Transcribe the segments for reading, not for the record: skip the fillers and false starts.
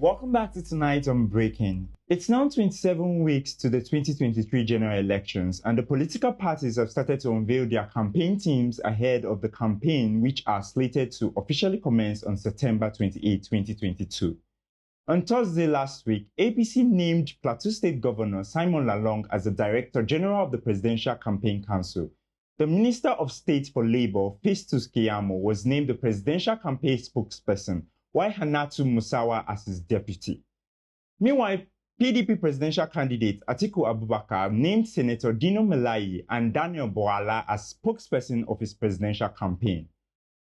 Welcome back to Tonight on Breaking. It's now 27 weeks to the 2023 general elections, and the political parties have started to unveil their campaign teams ahead of the campaign, which are slated to officially commence on September 28, 2022. On Thursday last week, APC named Plateau State Governor Simon Lalong as the Director General of the Presidential Campaign Council. The Minister of State for Labour, Festus Keyamo, was named the Presidential Campaign spokesperson, while Hannatu Musawa as his deputy. Meanwhile, PDP presidential candidate Atiku Abubakar named Senator Dino Melaye and Daniel Bola as spokesperson of his presidential campaign.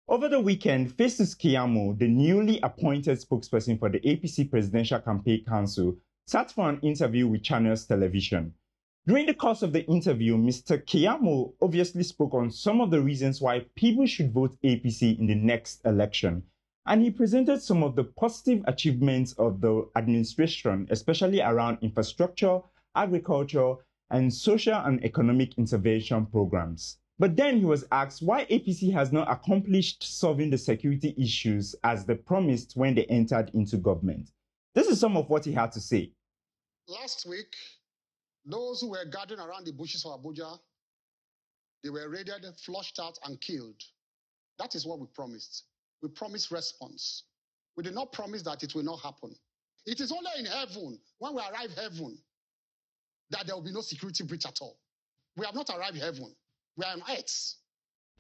Over the weekend, Festus Keyamo, the newly appointed spokesperson for the APC Presidential Campaign Council, sat for an interview with Channels Television. During the course of the interview, Mr. Keyamo obviously spoke on some of the reasons why people should vote APC in the next election, and he presented some of the positive achievements of the administration, especially around infrastructure, agriculture, and social and economic intervention programs. But then he was asked why APC has not accomplished solving the security issues as they promised when they entered into government. This is some of what he had to say. Last week, those who were gathering around the bushes of Abuja, they were raided, flushed out, and killed. That is what we promised. We promised response. We did not promise that it will not happen. It is only in heaven, when we arrive heaven, that there will be no security breach at all. We have not arrived heaven. We are on earth.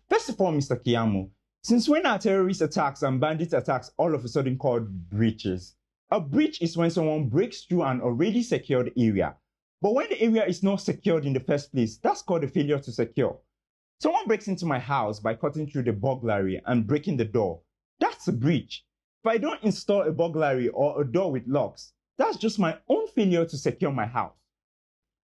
First of all, Mr. Keyamo, since when are terrorist attacks and bandit attacks all of a sudden called breaches? A breach is when someone breaks through an already secured area. But when the area is not secured in the first place, that's called a failure to secure. Someone breaks into my house by cutting through the burglary and breaking the door. That's a breach. If I don't install a burglary or a door with locks, that's just my own failure to secure my house.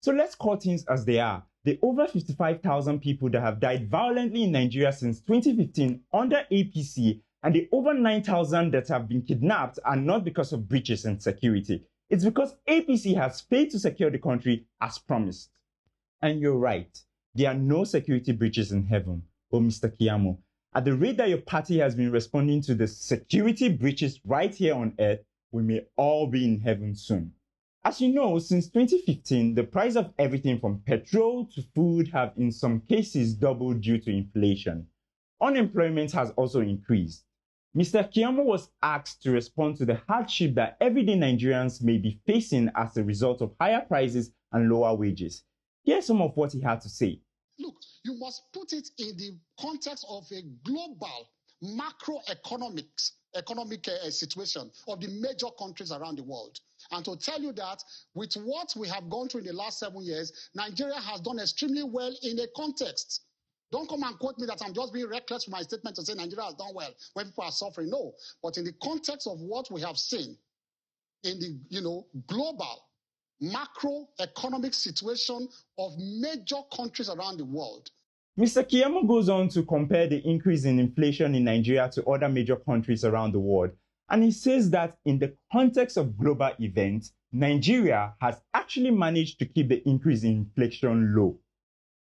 So let's call things as they are. The over 55,000 people that have died violently in Nigeria since 2015 under APC and the over 9,000 that have been kidnapped are not because of breaches in security. It's because APC has failed to secure the country as promised. And you're right, there are no security breaches in heaven. But Mr. Keyamo, at the rate that your party has been responding to the security breaches right here on earth, we may all be in heaven soon. As you know, since 2015, the price of everything from petrol to food have in some cases doubled due to inflation. Unemployment has also increased. Mr. Keyamo was asked to respond to the hardship that everyday Nigerians may be facing as a result of higher prices and lower wages. Here's some of what he had to say. Look, you must put it in the context of a global macroeconomic situation of the major countries around the world. And to tell you that with what we have gone through in the last 7 years, Nigeria has done extremely well in a context. Don't come and quote me that I'm just being reckless with my statement to say Nigeria has done well when people are suffering. No, but in the context of what we have seen in the global macroeconomic situation of major countries around the world. Mr. Keyamo goes on to compare the increase in inflation in Nigeria to other major countries around the world. And he says that in the context of global events, Nigeria has actually managed to keep the increase in inflation low.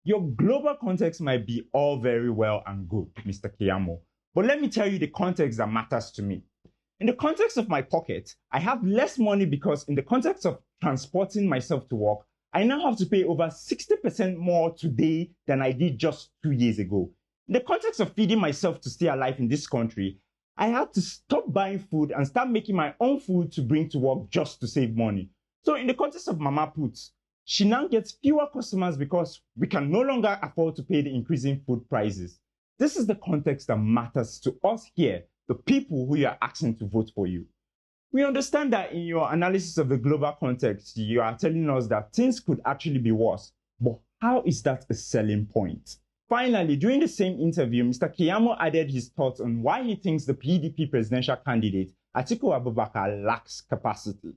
Your global context might be all very well and good, Mr. Keyamo, but let me tell you the context that matters to me. In the context of my pocket, I have less money because in the context of transporting myself to work, I now have to pay over 60% more today than I did just 2 years ago. In the context of feeding myself to stay alive in this country, I had to stop buying food and start making my own food to bring to work just to save money. So in the context of Mama Puts, she now gets fewer customers because we can no longer afford to pay the increasing food prices. This is the context that matters to us here, the people who you are asking to vote for you. We understand that in your analysis of the global context, you are telling us that things could actually be worse. But how is that a selling point? Finally, during the same interview, Mr. Keyamo added his thoughts on why he thinks the PDP presidential candidate, Atiku Abubakar, lacks capacity.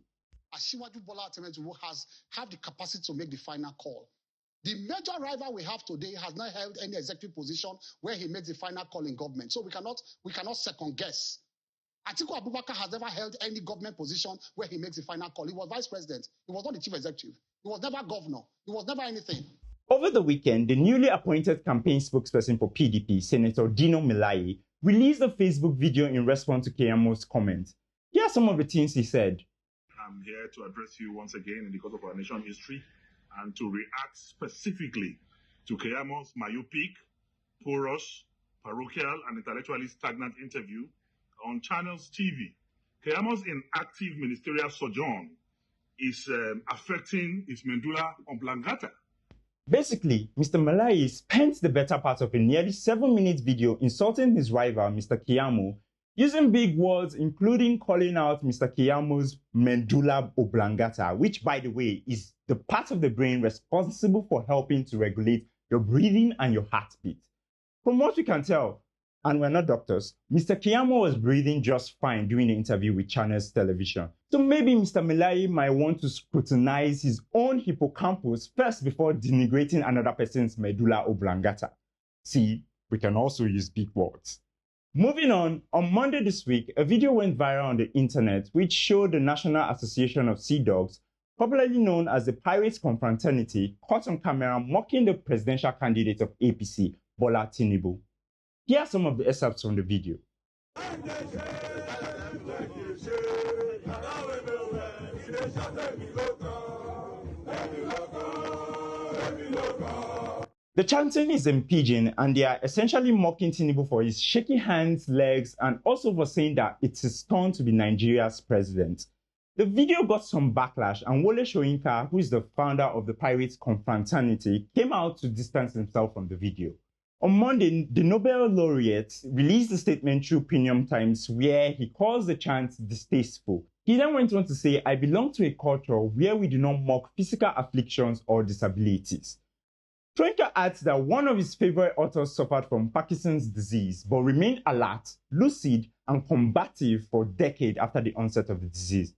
Bola Tinubu has the capacity to make the final call. The major rival we have today has not held any executive position where he makes the final call in government. So we cannot second guess. Atiku Abubakar has never held any government position where he makes the final call. He was vice president. He was not the chief executive. He was never governor. He was never anything. Over the weekend, the newly appointed campaign spokesperson for PDP, Senator Dino Melaye, released a Facebook video in response to Keyamo's comments. Here are some of the things he said. I'm here to address you once again in the course of our nation history and to react specifically to Keyamo's myopic, porous, parochial, and intellectually stagnant interview on Channels TV. Keyamo's inactive ministerial sojourn is affecting his medulla oblongata. Basically, Mr. Melaye spent the better part of a nearly 7-minute video insulting his rival, Mr. Keyamo, using big words including calling out Mr. Keyamo's medulla oblongata, which, by the way, is the part of the brain responsible for helping to regulate your breathing and your heartbeat. From what we can tell, and we're not doctors, Mr. Keyamo was breathing just fine during the interview with Channels Television. So maybe Mr. Melaye might want to scrutinize his own hippocampus first before denigrating another person's medulla oblongata. See, we can also use big words. Moving on Monday this week, a video went viral on the internet which showed the National Association of Sea Dogs, popularly known as the Pyrates confraternity, caught on camera mocking the presidential candidate of APC, Bola Tinubu. Here are some of the excerpts from the video. The chanting is in pidgin and they are essentially mocking Tinubu for his shaky hands, legs, and also for saying that it's his turn to be Nigeria's president. The video got some backlash and Wole Soyinka, who is the founder of the Pyrates confraternity, came out to distance himself from the video. On Monday, the Nobel laureate released a statement through Premium Times where he calls the chant distasteful. He then went on to say, "I belong to a culture where we do not mock physical afflictions or disabilities." Soyinka adds that one of his favorite authors suffered from Parkinson's disease but remained alert, lucid, and combative for decades after the onset of the disease.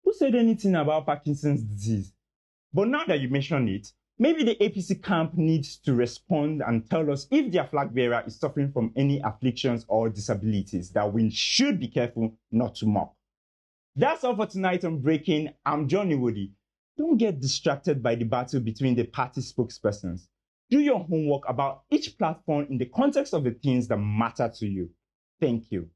Who said anything about Parkinson's disease? But now that you mention it, maybe the APC camp needs to respond and tell us if their flag bearer is suffering from any afflictions or disabilities that we should be careful not to mock. That's all for tonight on Breaking. I'm Johnny Woody. Don't get distracted by the battle between the party spokespersons. Do your homework about each platform in the context of the things that matter to you. Thank you.